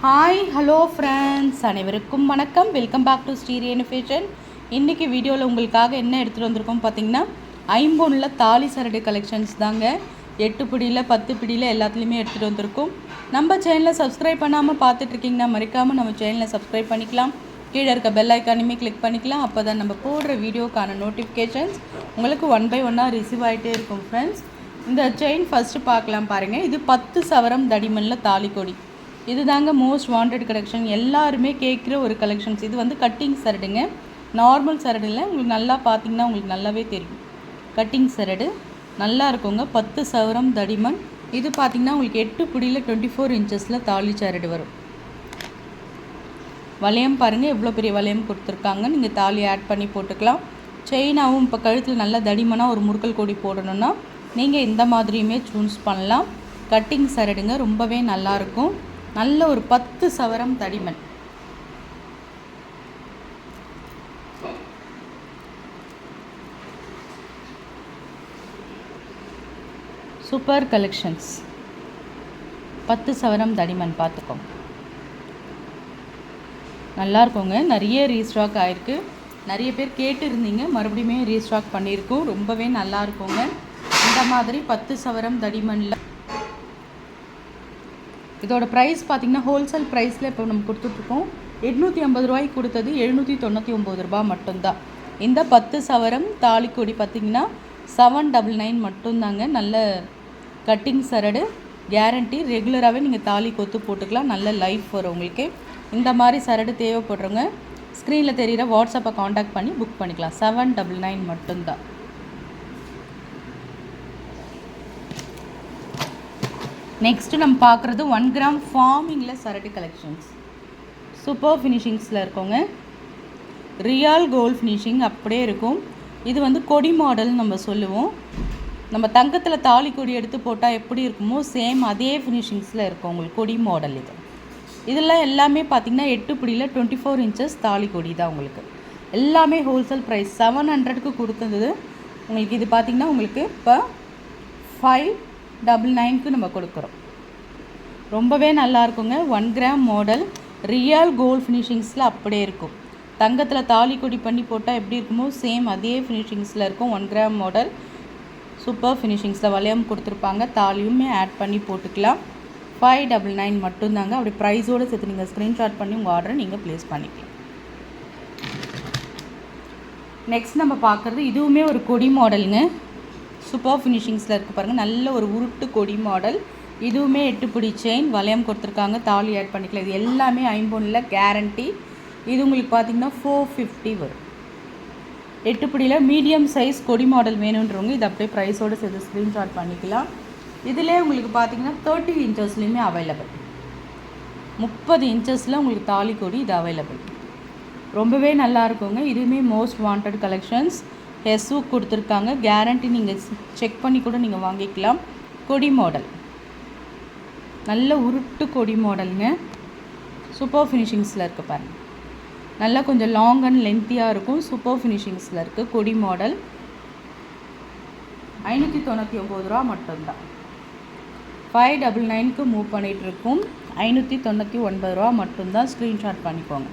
Hi hello friends, அனைவருக்கும் வணக்கம். Welcome back to Sri fashion. இன்றைக்கி வீடியோவில் உங்களுக்காக என்ன எடுத்துகிட்டு வந்திருக்கோம் பார்த்தீங்கன்னா, ஐம்பொன்னில் தாலி சரடு கலெக்ஷன்ஸ் தாங்க. 8 பிடியில் 10 பிடியில் எல்லாத்துலேயுமே எடுத்துகிட்டு வந்திருக்கோம். நம்ம சேனலை சப்ஸ்கிரைப் பண்ணாமல் பார்த்துட்ருக்கீங்கன்னா மறக்காமல் நம்ம சேனலை சப்ஸ்கிரைப் பண்ணிக்கலாம். கீழே இருக்க பெல் ஐக்கானுமே கிளிக் பண்ணிக்கலாம். அப்போ தான் நம்ம போடுற வீடியோக்கான நோட்டிஃபிகேஷன்ஸ் உங்களுக்கு 1 by 1 ரிசீவ் ஆகிட்டே இருக்கும். ஃப்ரெண்ட்ஸ், இந்த செயின் ஃபஸ்ட்டு பார்க்கலாம் பாருங்கள். இது 10 சவரம் தடிமனில் தாலிக்கொடி. இது தாங்க மோஸ்ட் வாண்டட் கலெக்ஷன். எல்லாருமே கேட்குற ஒரு கலெக்ஷன்ஸ். இது வந்து கட்டிங் சரடுங்க, நார்மல் சரடு இல்லை. உங்களுக்கு நல்லா பார்த்தீங்கன்னா உங்களுக்கு நல்லாவே தெரியும். கட்டிங் சரடு நல்லா இருக்குங்க. 10 சவரம் தடிமன். இது பார்த்திங்கன்னா உங்களுக்கு 8 பிடியில் 24 இன்ச்சஸில் தாலி சரடு வரும். வளையம் பாருங்கள், எவ்வளோ பெரிய வளையம் கொடுத்துருக்காங்க. நீங்கள் தாலி ஆட் பண்ணி போட்டுக்கலாம். செயினாகவும் இப்போ கழுத்தில் நல்லா தடிமனாக ஒரு முறுக்கல் கொடி போடணுன்னா நீங்கள் இந்த மாதிரியுமே சூஸ் பண்ணலாம். கட்டிங் சரடுங்க, ரொம்பவே நல்லாயிருக்கும். நல்ல ஒரு 10 சவரம் தடிமன். Super collections. 10 சவரம் தடிமன் பார்த்துக்கோங்க. நல்லா இருக்குங்க. நிறைய ரீஸ்டாக் ஆகிருக்கு. நிறைய பேர் கேட்டு இருந்தீங்க, மறுபடியுமே ரீஸ்டாக் பண்ணியிருக்கோம். ரொம்பவே நல்லா இருக்குங்க. இந்த மாதிரி 10 சவரம் தடிமனில் இதோட ப்ரைஸ் பார்த்திங்கன்னா ஹோல்சேல் ப்ரைஸில் இப்போ நம்ம கொடுத்துட்ருக்கோம். 850 ரூபாய்க்கு கொடுத்தது 799 ரூபா மட்டும்தான். இந்த 10 சவரம் தாலிக்கொடி பார்த்திங்கன்னா 799 மட்டும்தாங்க. நல்ல கட்டிங் சரடு, கேரண்டி. ரெகுலராகவே நீங்கள் தாலி கொத்து போட்டுக்கலாம். நல்ல லைஃப் வரும் உங்களுக்கு. இந்த மாதிரி சரடு தேவைப்படுறவங்க ஸ்க்ரீனில் தெரிகிற வாட்ஸ்அப்பை காண்டாக்ட் பண்ணி புக் பண்ணிக்கலாம். 799 மட்டும்தான். நெக்ஸ்ட்டு நம்ம பார்க்குறது 1 கிராம் ஃபார்மிங்கில் சரடு கலெக்ஷன்ஸ். சூப்பர் ஃபினிஷிங்ஸில் இருக்கோங்க. ரியல் கோல்ட் ஃபினிஷிங் அப்படியே இருக்கும். இது வந்து கொடி மாடல் நம்ம சொல்லுவோம். நம்ம தங்கத்தில் தாலி கொடி எடுத்து போட்டால் எப்படி இருக்குமோ சேம் அதே ஃபினிஷிங்ஸில் இருக்கும் உங்களுக்கு கொடி மாடல். இதெல்லாம் எல்லாமே பார்த்திங்கன்னா 8 பிடியில் 24 இன்ச்சஸ் தாலி கொடி தான் உங்களுக்கு. எல்லாமே ஹோல்சேல் ப்ரைஸ் 700க்கு கொடுத்தது. உங்களுக்கு இது பார்த்திங்கன்னா உங்களுக்கு இப்போ 599க்கு நம்ம கொடுக்குறோம். ரொம்பவே நல்லா இருக்குங்க. 1 கிராம் மாடல், ரியல் கோல்ட் ஃபினிஷிங்ஸில் அப்படியே இருக்கும். தங்கத்தில் தாலி கொடி பண்ணி போட்டால் எப்படி இருக்குமோ சேம் அதே ஃபினிஷிங்ஸில் இருக்கும். 1 கிராம் மாடல், சூப்பர் ஃபினிஷிங்ஸில் வளையம் கொடுத்துருப்பாங்க. தாலியுமே ஆட் பண்ணி போட்டுக்கலாம். 599 மட்டும்தாங்க. அப்படி ப்ரைஸோடு சேர்த்து நீங்கள் ஸ்க்ரீன்ஷாட் பண்ணி உங்கள் ஆர்டரை நீங்கள் ப்ளேஸ் பண்ணிக்கலாம். நெக்ஸ்ட் நம்ம பார்க்குறது இதுவுமே ஒரு கொடி மாடலுங்க. சூப்பர் ஃபினிஷிங்ஸில் இருக்குது பாருங்கள். நல்ல ஒரு உருட்டு கொடி மாடல். இதுவுமே 8 பிடி செயின், வளையம் கொடுத்துருக்காங்க. தாலி ஆட் பண்ணிக்கலாம். இது எல்லாமே ஐம்பொன்னில் கேரண்டி. இது உங்களுக்கு பார்த்திங்கன்னா 450 வரும். 8 பிடியில் மீடியம் சைஸ் கொடி மாடல் வேணுன்றவங்க இது அப்படியே ப்ரைஸோடு சேர்த்து ஸ்க்ரீன்ஷாட் பண்ணிக்கலாம். இதிலே உங்களுக்கு பார்த்திங்கன்னா 30 இன்ச்சஸ்லேயுமே அவைலபிள். 30 இன்ச்சஸில் உங்களுக்கு தாலி கொடி இது அவைலபிள். ரொம்பவே நல்லா இருக்குங்க. இதுவுமே மோஸ்ட் வாண்டட் கலெக்ஷன்ஸ். எஸ்ஸு கொடுத்துருக்காங்க. கேரண்டி. நீங்கள் செக் பண்ணி கூட நீங்கள் வாங்கிக்கலாம். கொடி மாடல், நல்ல உருட்டு கொடி மாடலுங்க. சூப்பர் ஃபினிஷிங்ஸில் இருக்குது பாருங்கள். நல்லா கொஞ்சம் லாங் அண்ட் லென்த்தியாக இருக்கும். சூப்பர் ஃபினிஷிங்ஸில் இருக்குது கொடி மாடல். 599 ரூபா மட்டும்தான். 599க்கு மூவ் பண்ணிகிட்ருக்கும். 599 ரூபா மட்டும்தான். ஸ்க்ரீன்ஷாட் பண்ணிக்கோங்க.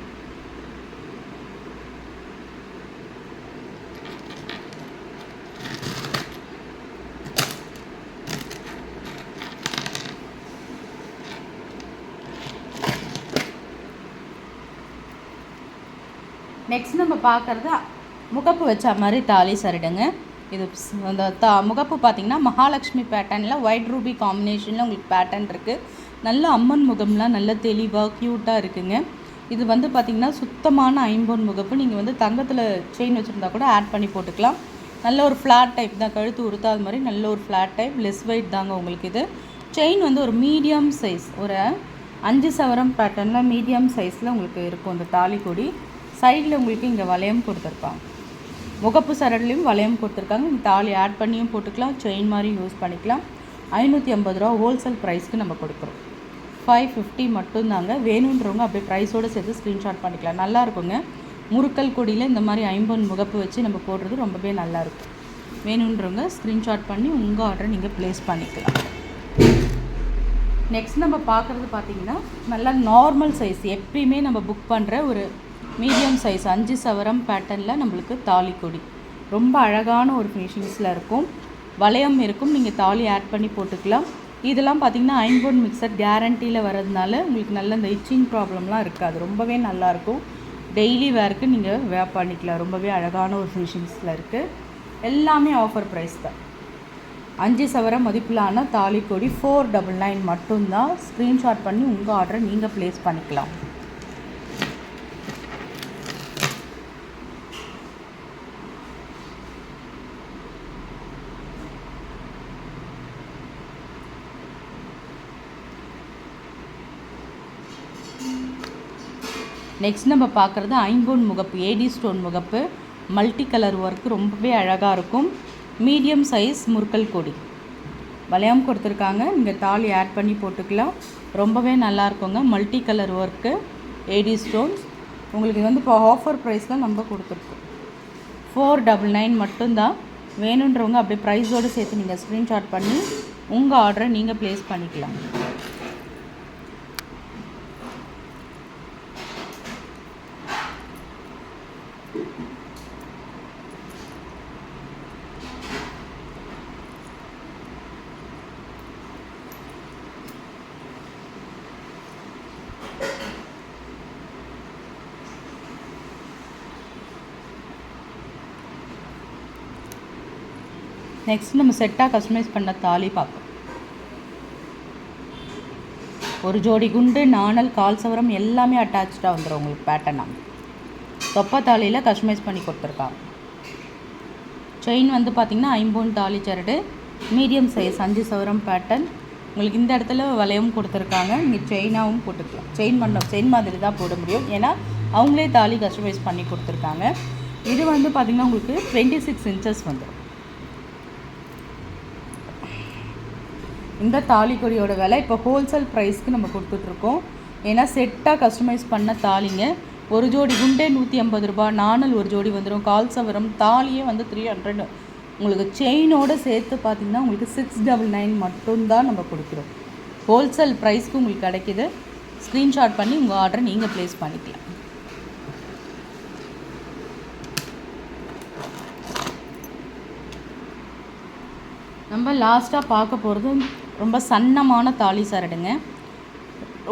நெக்ஸ்ட் நம்ம பார்க்குறது முகப்பு வச்ச மாதிரி தாலி சரடுங்க. இது அந்த முகப்பு பார்த்திங்கன்னா மகாலட்சுமி பேட்டர்னில் ஒயிட் ரூபி காம்பினேஷனில் உங்களுக்கு பேட்டர்ன் இருக்குது. நல்ல அம்மன் முகம்லாம் நல்ல தெளிவாக க்யூட்டாக இருக்குங்க. இது வந்து பார்த்திங்கன்னா சுத்தமான ஐம்பொன் முகப்பு. நீங்கள் வந்து தங்கத்தில் செயின் வச்சுருந்தா கூட ஆட் பண்ணி போட்டுக்கலாம். நல்ல ஒரு ஃப்ளாட் டைப் தான், கழுத்து உருத்தாத மாதிரி நல்ல ஒரு ஃப்ளாட் டைப். லெஸ் வெயிட் தாங்க உங்களுக்கு. இது செயின் வந்து ஒரு மீடியம் சைஸ், ஒரு 5 சவரம் பேட்டர்னில் மீடியம் சைஸில் உங்களுக்கு இருக்கும் இந்த தாலி கொடி. சைடில் உங்களுக்கு இங்கே வளையம் கொடுத்துருப்பாங்க. முகப்பு சரடுலையும் வளையம் கொடுத்துருக்காங்க. நீங்கள் தாலி ஆட் பண்ணியும் போட்டுக்கலாம். செயின் மாதிரி யூஸ் பண்ணிக்கலாம். 550 ரூபா ஹோல்சேல் ப்ரைஸ்க்கு நம்ம கொடுக்குறோம். 550 மட்டும்தாங்க. வேணுன்றவங்க அப்படியே ப்ரைஸோடு சேர்த்து ஸ்க்ரீன்ஷாட் பண்ணிக்கலாம். நல்லா இருக்குங்க. முறுக்கல் கொடியில் இந்த மாதிரி ஐம்பொன் முகப்பு வச்சு நம்ம போடுறது ரொம்பவே நல்லாயிருக்கும். வேணுன்றவங்க ஸ்க்ரீன்ஷாட் பண்ணி உங்கள் ஆர்டரை நீங்கள் ப்ளேஸ் பண்ணிக்கலாம். நெக்ஸ்ட் நம்ம பார்க்குறது பார்த்திங்கன்னா நல்லா நார்மல் சைஸ், எப்பயுமே நம்ம புக் பண்ணுற ஒரு மீடியம் சைஸ் 5 சவரம் பேட்டர்னில் நம்மளுக்கு தாலி கொடி ரொம்ப அழகான ஒரு ஃபினிஷிங்ஸில் இருக்கும். வளையம் இருக்கும், நீங்கள் தாலி ஆட் பண்ணி போட்டுக்கலாம். இதெல்லாம் பார்த்திங்கன்னா ஐம்பொன் மிக்சர் கேரண்டியில் வரதுனால உங்களுக்கு நல்ல இந்த இச்சிங் ப்ராப்ளம்லாம் இருக்காது. ரொம்பவே நல்லாயிருக்கும். டெய்லி வேருக்கு நீங்கள் வேர் பண்ணிக்கலாம். ரொம்பவே அழகான ஒரு ஃபினிஷிங்ஸில் இருக்குது. எல்லாமே ஆஃபர் ப்ரைஸ் தான். 5 சவரம் மதிப்பிலான தாலிக்கொடி 499 மட்டும்தான். ஸ்க்ரீன்ஷாட் பண்ணி உங்கள் ஆர்டரை நீங்கள் ப்ளேஸ் பண்ணிக்கலாம். நெக்ஸ்ட் நம்ம பார்க்குறது ஐம்பொன் முகப்பு, ஏடி ஸ்டோன் முகப்பு, மல்டி கலர் ஒர்க்கு ரொம்பவே அழகாக இருக்கும். மீடியம் சைஸ் முறுக்கல் கொடி வளையம் கொடுத்துருக்காங்க, நீங்கள் தாலி ஆட் பண்ணி போட்டுக்கலாம். ரொம்பவே நல்லா இருக்குங்க. Multi colour work, AD stones. உங்களுக்கு வந்து இப்போ ஆஃபர் ப்ரைஸில் நம்ம கொடுத்துருக்கோம். 499 மட்டும்தான். வேணுன்றவங்க அப்படியே ப்ரைஸோடு சேர்த்து நீங்கள் ஸ்க்ரீன்ஷாட் பண்ணி உங்கள் ஆர்டரை நீங்கள் ப்ளேஸ் பண்ணிக்கலாம். நெக்ஸ்ட் நம்ம செட்டாக கஸ்டமைஸ் பண்ண தாலி பார்ப்போம். ஒரு ஜோடி குண்டு, நாணல், கால் சவரம் எல்லாமே அட்டாச்சாக வந்துடும் உங்களுக்கு பேட்டர்னாக. தொப்பை தாலியில் கஸ்டமைஸ் பண்ணி கொடுத்துருக்காங்க. செயின் வந்து பார்த்திங்கன்னா ஐம்பொன் தாலி சரடு, மீடியம் சைஸ் 5 சவரம் பேட்டர்ன். உங்களுக்கு இந்த இடத்துல வளையம் கொடுத்துருக்காங்க, நீங்கள் செயினாகவும் போட்டுக்கலாம். செயின் மாதிரி தான் போட முடியும், ஏன்னா அவங்களே தாலி கஸ்டமைஸ் பண்ணி கொடுத்துருக்காங்க. இது வந்து பார்த்திங்கன்னா உங்களுக்கு 26 இன்ச்சஸ் வந்துடும். இந்த தாலி கொடியோட விலை இப்போ ஹோல்சேல் ப்ரைஸ்க்கு நம்ம கொடுத்துட்ருக்கோம். ஏன்னா செட்டாக கஸ்டமைஸ் பண்ண தாலிங்க. ஒரு ஜோடி குண்டே 150 ரூபா, நாணல் ஒரு ஜோடி வந்துடும், கால் சவரம் தாலியே வந்து 300. உங்களுக்கு செயினோடு சேர்த்து பார்த்திங்கன்னா உங்களுக்கு 699 மட்டும்தான் நம்ம கொடுக்குறோம். ஹோல்சேல் ப்ரைஸ்க்கு உங்களுக்கு கிடைக்கிது. ஸ்க்ரீன்ஷாட் பண்ணி உங்கள் ஆர்டரை நீங்கள் ப்ளேஸ் பண்ணிக்கலாம். நம்ம லாஸ்ட்டாக பார்க்க போகிறது ரொம்ப சன்னமான தாலி சரடுங்க.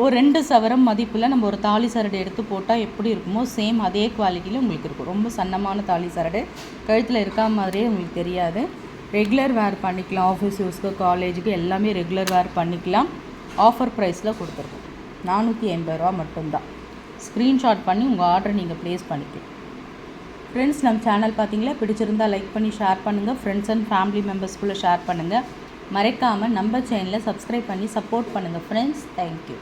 ஒரு 2 சவரம் மதிப்பில் நம்ம ஒரு தாலி சரடு எடுத்து போட்டால் எப்படி இருக்குமோ சேம் அதே குவாலிட்டியில் உங்களுக்கு இருக்கும். ரொம்ப சன்னமான தாலி சரடு, கழுத்தில் இருக்கா மாதிரியே உங்களுக்கு தெரியாது. ரெகுலர் வேர் பண்ணிக்கலாம், ஆஃபீஸ் யூஸ்க்கு, காலேஜுக்கு எல்லாமே ரெகுலர் வேர் பண்ணிக்கலாம். ஆஃபர் ப்ரைஸில் கொடுத்துருக்கோம். 480 ரூபா மட்டும்தான். ஸ்க்ரீன்ஷாட் பண்ணி உங்கள் ஆர்டரை நீங்கள் ப்ளேஸ் பண்ணிக்கலாம். ஃப்ரெண்ட்ஸ், நம்ம சேனல் பார்த்தீங்களா, பிடிச்சிருந்தால் லைக் பண்ணி ஷேர் பண்ணுங்கள். ஃப்ரெண்ட்ஸ் அண்ட் ஃபேமிலி மெம்பர்ஸ்குள்ளே ஷேர் பண்ணுங்கள். மறக்காமல் நம்ம சேனலை சப்ஸ்கிரைப் பண்ணி சப்போர்ட் பண்ணுங்கள் ஃப்ரெண்ட்ஸ். தேங்க்யூ.